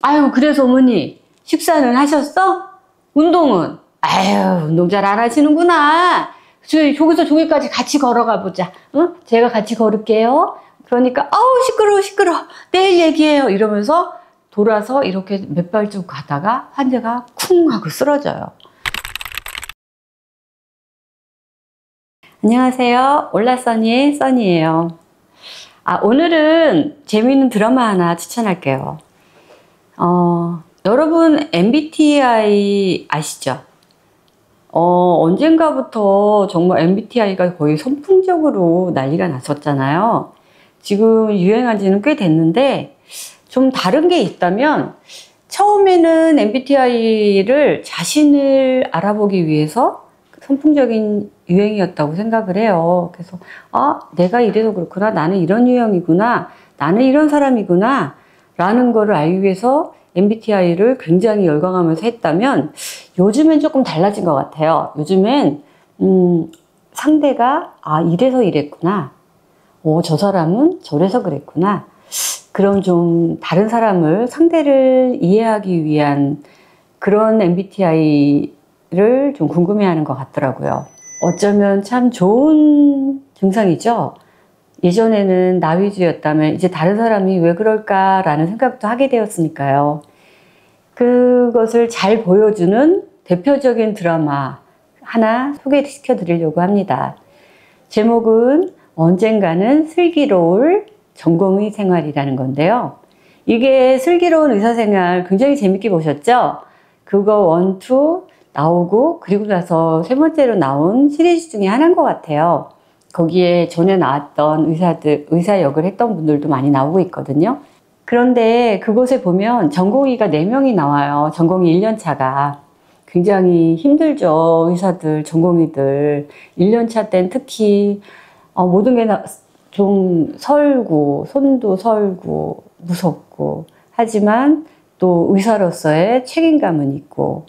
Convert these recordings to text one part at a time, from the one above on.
아유, 그래서 어머니, 식사는 하셨어? 운동은? 아유, 운동 잘 안 하시는구나. 저기서 저기까지 같이 걸어가 보자. 응? 제가 같이 걸을게요. 그러니까, 아우, 시끄러워, 시끄러워. 내일 얘기해요. 이러면서 돌아서 이렇게 몇 발쭉 가다가 환자가 쿵 하고 쓰러져요. 안녕하세요. 올라써니의 써니예요. 오늘은 재미있는 드라마 하나 추천할게요. 여러분 MBTI 아시죠? 언젠가부터 정말 MBTI가 거의 선풍적으로 난리가 났었잖아요. 지금 유행한 지는 꽤 됐는데 좀 다른 게 있다면, 처음에는 MBTI를 자신을 알아보기 위해서 선풍적인 유행이었다고 생각을 해요. 그래서 내가 이래서 그렇구나, 나는 이런 유형이구나, 나는 이런 사람이구나 라는 거를 알기 위해서 MBTI를 굉장히 열광하면서 했다면, 요즘엔 조금 달라진 것 같아요. 요즘엔 상대가 이래서 이랬구나, 저 사람은 저래서 그랬구나, 그럼 좀 다른 사람을, 상대를 이해하기 위한 그런 MBTI를 좀 궁금해하는 것 같더라고요. 어쩌면 참 좋은 증상이죠. 예전에는 나 위주였다면 이제 다른 사람이 왜 그럴까라는 생각도 하게 되었으니까요. 그것을 잘 보여주는 대표적인 드라마 하나 소개시켜 드리려고 합니다. 제목은 언젠가는 슬기로울 전공의 생활이라는 건데요. 이게 슬기로운 의사생활 굉장히 재밌게 보셨죠? 그거 1, 2 나오고, 그리고 나서 3번째로 나온 시리즈 중에 하나인 것 같아요. 거기에 전에 나왔던 의사 역을 했던 분들도 많이 나오고 있거든요. 그런데 그곳에 보면 전공의가 4명이 나와요. 전공의 1년차가. 굉장히 힘들죠. 의사들, 전공의들. 1년차 땐 특히 모든 게 좀 설고, 손도 설고, 무섭고, 하지만 또 의사로서의 책임감은 있고,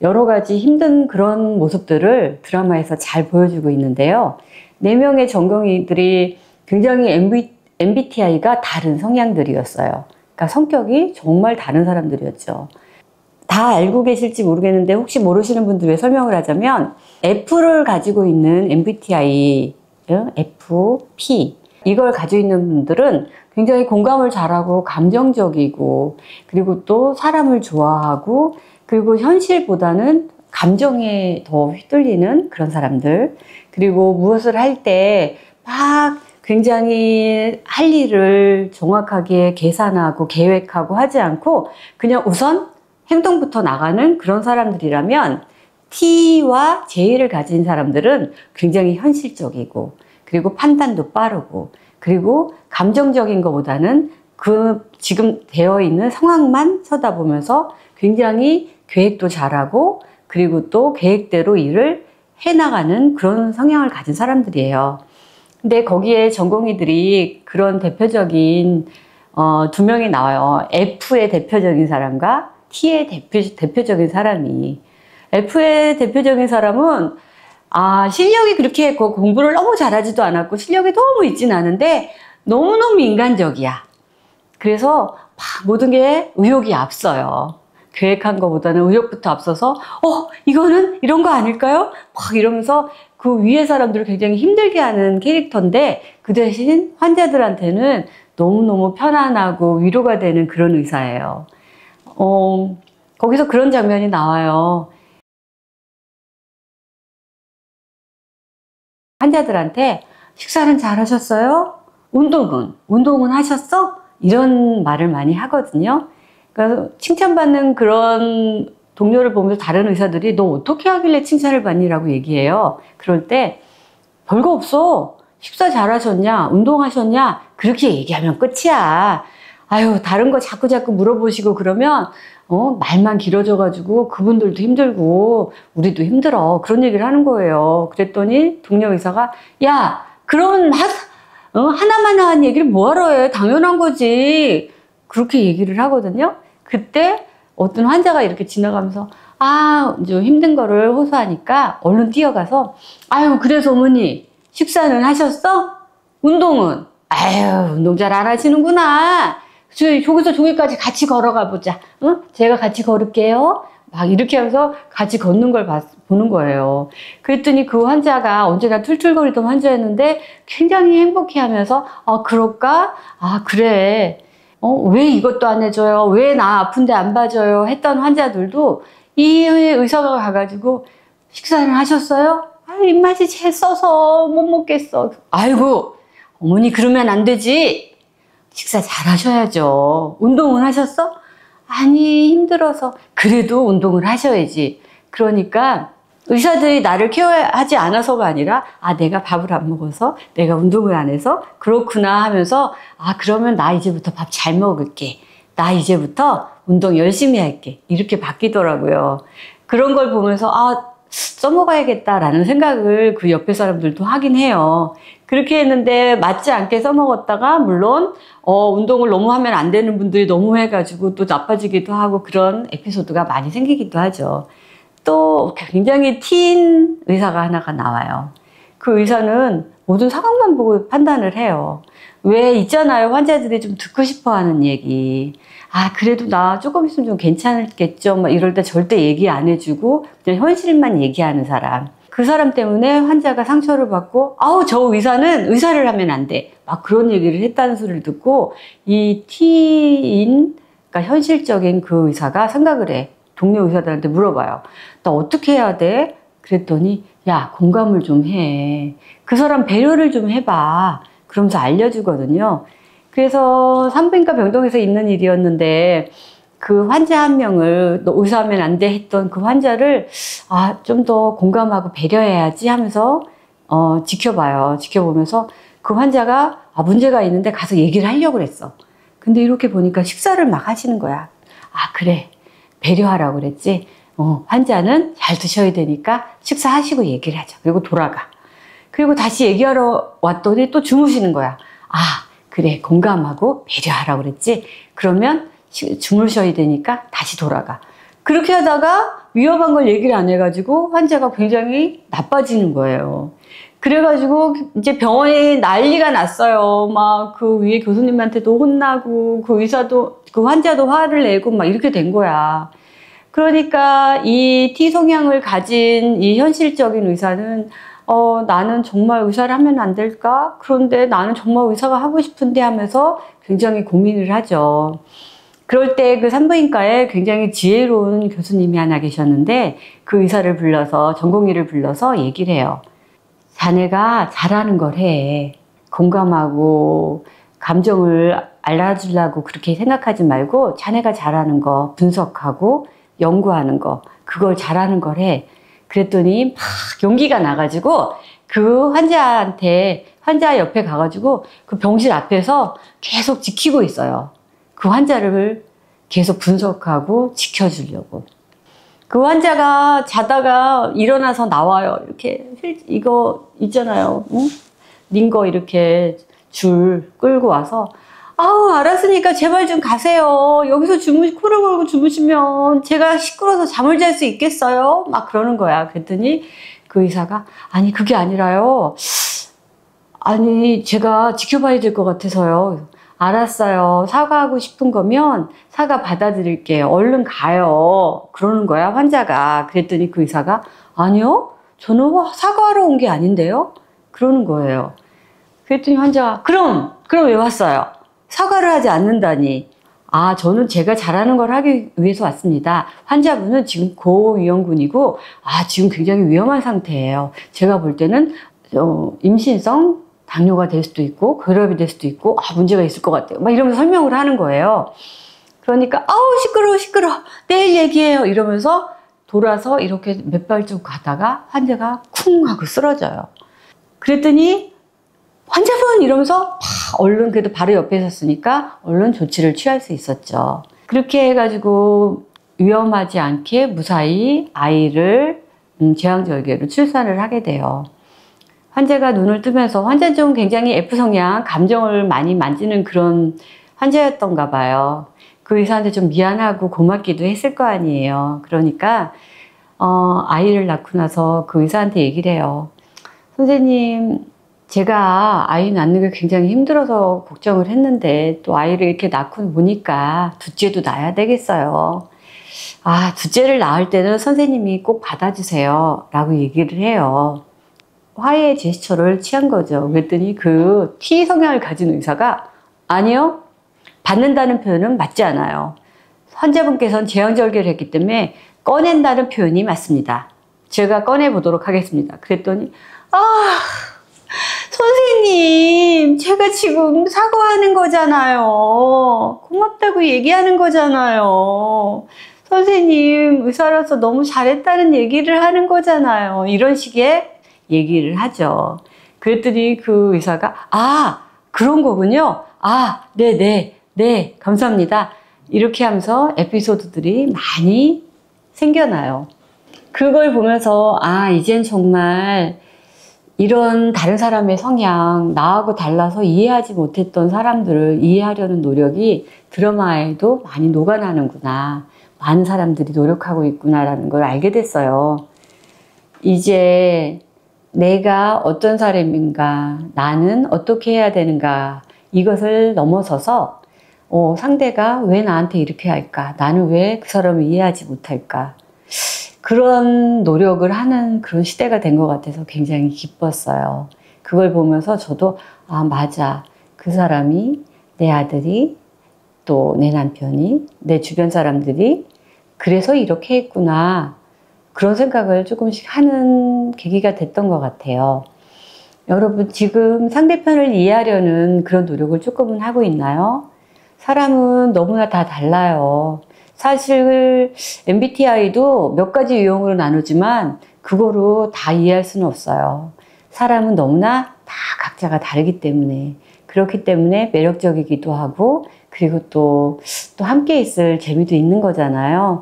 여러 가지 힘든 그런 모습들을 드라마에서 잘 보여주고 있는데요. 4명의 전공의들이 굉장히 MBTI가 다른 성향들이었어요. 그러니까 성격이 정말 다른 사람들이었죠. 다 알고 계실지 모르겠는데 혹시 모르시는 분들 위해 설명을 하자면, F를 가지고 있는 MBTI, F, P, 이걸 가지고 있는 분들은 굉장히 공감을 잘하고 감정적이고, 그리고 또 사람을 좋아하고, 그리고 현실보다는 감정에 더 휘둘리는 그런 사람들, 그리고 무엇을 할 때 막 굉장히 할 일을 정확하게 계산하고 계획하고 하지 않고 그냥 우선 행동부터 나가는 그런 사람들이라면, T와 J를 가진 사람들은 굉장히 현실적이고, 그리고 판단도 빠르고, 그리고 감정적인 것보다는 그 지금 되어 있는 상황만 쳐다보면서 굉장히 계획도 잘하고, 그리고 또 계획대로 일을 해나가는 그런 성향을 가진 사람들이에요. 근데 거기에 전공의들이 그런 대표적인 2명이 나와요. F의 대표적인 사람과 T의 대표적인 사람이. F의 대표적인 사람은 실력이 그렇게 공부를 너무 잘하지도 않았고 실력이 너무 있진 않은데 너무너무 인간적이야. 그래서 모든 게 의욕이 앞서요. 계획한 것보다는 의욕부터 앞서서 이거는 이런 거 아닐까요? 막 이러면서 그 위에 사람들을 굉장히 힘들게 하는 캐릭터인데, 그 대신 환자들한테는 너무너무 편안하고 위로가 되는 그런 의사예요. 거기서 그런 장면이 나와요. 환자들한테 식사는 잘 하셨어요? 운동은 하셨어? 이런 말을 많이 하거든요. 그래서 칭찬받는 그런 동료를 보면서 다른 의사들이 너 어떻게 하길래 칭찬을 받니라고 얘기해요. 그럴 때 별거 없어. 식사 잘 하셨냐? 운동하셨냐? 그렇게 얘기하면 끝이야. 다른 거 자꾸 물어보시고 그러면 말만 길어져가지고 그분들도 힘들고 우리도 힘들어. 그런 얘기를 하는 거예요. 그랬더니 동료 의사가 야, 그런 하나만 한 얘기를 뭐하러 해? 당연한 거지. 그렇게 얘기를 하거든요. 그때 어떤 환자가 이렇게 지나가면서 좀 힘든 거를 호소하니까 얼른 뛰어가서 그래서 어머니 식사는 하셨어? 운동은? 운동 잘 안 하시는구나. 저기서 저기까지 같이 걸어가 보자. 응? 제가 같이 걸을게요. 막 이렇게 하면서 같이 걷는 걸 보는 거예요. 그랬더니 그 환자가 언제나 툴툴거리던 환자였는데 굉장히 행복해 하면서, 그럴까? 그래. 왜 이것도 안 해줘요? 왜 나 아픈데 안 봐줘요? 했던 환자들도 이 의사가 가가지고 식사를 하셨어요? 입맛이 채 써서 못 먹겠어. 아이고, 어머니 그러면 안 되지. 식사 잘 하셔야죠. 운동은 하셨어? 아니, 힘들어서. 그래도 운동을 하셔야지. 그러니까 의사들이 나를 케어하지 않아서가 아니라 내가 밥을 안 먹어서 내가 운동을 안 해서 그렇구나 하면서 그러면 나 이제부터 밥 잘 먹을게. 나 이제부터 운동 열심히 할게. 이렇게 바뀌더라고요. 그런 걸 보면서 써먹어야겠다라는 생각을 그 옆에 사람들도 하긴 해요. 그렇게 했는데 맞지 않게 써먹었다가 물론 운동을 너무 하면 안 되는 분들이 너무 해가지고 또 나빠지기도 하고 그런 에피소드가 많이 생기기도 하죠. 또 굉장히 틴 의사가 하나가 나와요. 그 의사는 모든 상황만 보고 판단을 해요. 왜 있잖아요. 환자들이 좀 듣고 싶어 하는 얘기. 그래도 나 조금 있으면 좀 괜찮겠죠. 막 이럴 때 절대 얘기 안 해주고 그냥 현실만 얘기하는 사람. 그 사람 때문에 환자가 상처를 받고 저 의사는 의사를 하면 안 돼. 막 그런 얘기를 했다는 소리를 듣고 이 T인, 그러니까 현실적인 그 의사가 생각을 해. 동료 의사들한테 물어봐요. 나 어떻게 해야 돼? 그랬더니 야, 공감을 좀 해. 그 사람 배려를 좀 해봐. 그러면서 알려주거든요. 그래서 산부인과 병동에서 있는 일이었는데 그 환자 한 명을 너 의사하면 안 돼 했던 그 환자를 좀 더 공감하고 배려해야지 하면서 지켜봐요. 지켜보면서 그 환자가 문제가 있는데 가서 얘기를 하려고 그랬어. 근데 이렇게 보니까 식사를 막 하시는 거야. 그래. 배려하라고 그랬지. 환자는 잘 드셔야 되니까 식사하시고 얘기를 하자. 그리고 돌아가. 그리고 다시 얘기하러 왔더니 또 주무시는 거야. 그래. 공감하고 배려하라고 그랬지. 그러면 주무셔야 되니까 다시 돌아가. 그렇게 하다가 위험한 걸 얘기를 안 해가지고 환자가 굉장히 나빠지는 거예요. 그래가지고 이제 병원에 난리가 났어요. 막 그 위에 교수님한테도 혼나고 그 의사도 그 환자도 화를 내고 막 이렇게 된 거야. 그러니까 이 T 성향을 가진 이 현실적인 의사는 나는 정말 의사를 하면 안 될까? 그런데 나는 정말 의사가 하고 싶은데 하면서 굉장히 고민을 하죠. 그럴 때 그 산부인과에 굉장히 지혜로운 교수님이 하나 계셨는데 그 의사를 불러서 전공의를 불러서 얘기를 해요. 자네가 잘하는 걸 해. 공감하고 감정을 알아주려고 그렇게 생각하지 말고 자네가 잘하는 거 분석하고 연구하는 거 그걸 잘하는 걸 해. 그랬더니 막 용기가 나가지고 그 환자 옆에 가가지고 그 병실 앞에서 계속 지키고 있어요. 그 환자를 계속 분석하고 지켜주려고. 그 환자가 자다가 일어나서 나와요. 이렇게 이거 있잖아요. 응? 링거 이렇게 줄 끌고 와서 알았으니까 제발 좀 가세요. 여기서 코를 걸고 주무시면 제가 시끄러워서 잠을 잘 수 있겠어요? 막 그러는 거야. 그랬더니 그 의사가 아니 그게 아니라요. 아니 제가 지켜봐야 될 것 같아서요. 알았어요. 사과하고 싶은 거면 사과 받아드릴게요. 얼른 가요. 그러는 거야 환자가. 그랬더니 그 의사가 아니요. 저는 사과하러 온 게 아닌데요. 그러는 거예요. 그랬더니 환자가 그럼 왜 왔어요? 사과를 하지 않는다니. 저는 제가 잘하는 걸 하기 위해서 왔습니다. 환자분은 지금 고위험군이고 지금 굉장히 위험한 상태예요. 제가 볼 때는 임신성 당뇨가 될 수도 있고 고혈압이 될 수도 있고 문제가 있을 것 같아요. 막 이러면서 설명을 하는 거예요. 그러니까 시끄러워 내일 얘기해요 이러면서 돌아서 이렇게 몇 발짝 가다가 환자가 쿵 하고 쓰러져요. 그랬더니 환자분 이러면서 얼른 그래도 바로 옆에 있었으니까 얼른 조치를 취할 수 있었죠. 그렇게 해가지고 위험하지 않게 무사히 아이를 제왕절개로 출산을 하게 돼요. 환자가 눈을 뜨면서 환자는 좀 굉장히 F성향 감정을 많이 만지는 그런 환자였던가 봐요. 그 의사한테 좀 미안하고 고맙기도 했을 거 아니에요. 그러니까 아이를 낳고 나서 그 의사한테 얘기를 해요. 선생님 제가 아이 낳는 게 굉장히 힘들어서 걱정을 했는데 또 아이를 이렇게 낳고 보니까 둘째도 낳아야 되겠어요. 아, 둘째를 낳을 때는 선생님이 꼭 받아주세요 라고 얘기를 해요. 화해의 제스처를 취한 거죠. 그랬더니 그 T 성향을 가진 의사가 아니요, 받는다는 표현은 맞지 않아요. 환자분께서는 제왕절개를 했기 때문에 꺼낸다는 표현이 맞습니다. 제가 꺼내보도록 하겠습니다. 그랬더니 선생님, 제가 지금 사과하는 거잖아요. 고맙다고 얘기하는 거잖아요. 선생님, 의사로서 너무 잘했다는 얘기를 하는 거잖아요. 이런 식의 얘기를 하죠. 그랬더니 그 의사가 그런 거군요. 네, 감사합니다. 이렇게 하면서 에피소드들이 많이 생겨나요. 그걸 보면서 이젠 정말 이런 다른 사람의 성향, 나하고 달라서 이해하지 못했던 사람들을 이해하려는 노력이 드라마에도 많이 녹아나는구나. 많은 사람들이 노력하고 있구나라는 걸 알게 됐어요. 이제 내가 어떤 사람인가, 나는 어떻게 해야 되는가, 이것을 넘어서서 상대가 왜 나한테 이렇게 할까? 나는 왜 그 사람을 이해하지 못할까? 그런 노력을 하는 그런 시대가 된 것 같아서 굉장히 기뻤어요. 그걸 보면서 저도 맞아. 그 사람이, 내 아들이, 또 내 남편이, 내 주변 사람들이 그래서 이렇게 했구나. 그런 생각을 조금씩 하는 계기가 됐던 것 같아요. 여러분, 지금 상대편을 이해하려는 그런 노력을 조금은 하고 있나요? 사람은 너무나 다 달라요. 사실 MBTI도 몇 가지 유형으로 나누지만 그거로 다 이해할 수는 없어요. 사람은 너무나 다 각자가 다르기 때문에, 그렇기 때문에 매력적이기도 하고, 그리고 또 함께 있을 재미도 있는 거잖아요.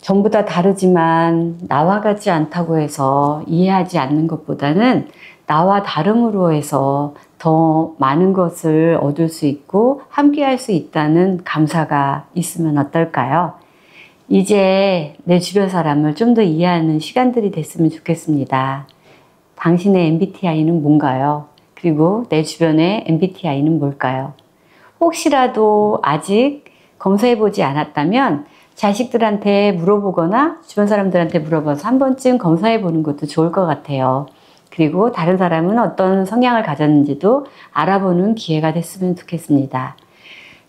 전부 다 다르지만 나와 같지 않다고 해서 이해하지 않는 것보다는 나와 다름으로 해서 더 많은 것을 얻을 수 있고 함께 할 수 있다는 감사가 있으면 어떨까요? 이제 내 주변 사람을 좀 더 이해하는 시간들이 됐으면 좋겠습니다. 당신의 MBTI는 뭔가요? 그리고 내 주변의 MBTI는 뭘까요? 혹시라도 아직 검사해보지 않았다면 자식들한테 물어보거나 주변 사람들한테 물어봐서 한 번쯤 검사해보는 것도 좋을 것 같아요. 그리고 다른 사람은 어떤 성향을 가졌는지도 알아보는 기회가 됐으면 좋겠습니다.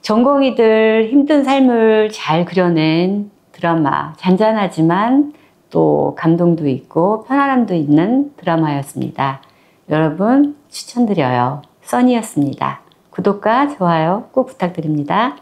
전공의들 힘든 삶을 잘 그려낸 드라마, 잔잔하지만 또 감동도 있고 편안함도 있는 드라마였습니다. 여러분 추천드려요. 써니였습니다. 구독과 좋아요 꼭 부탁드립니다.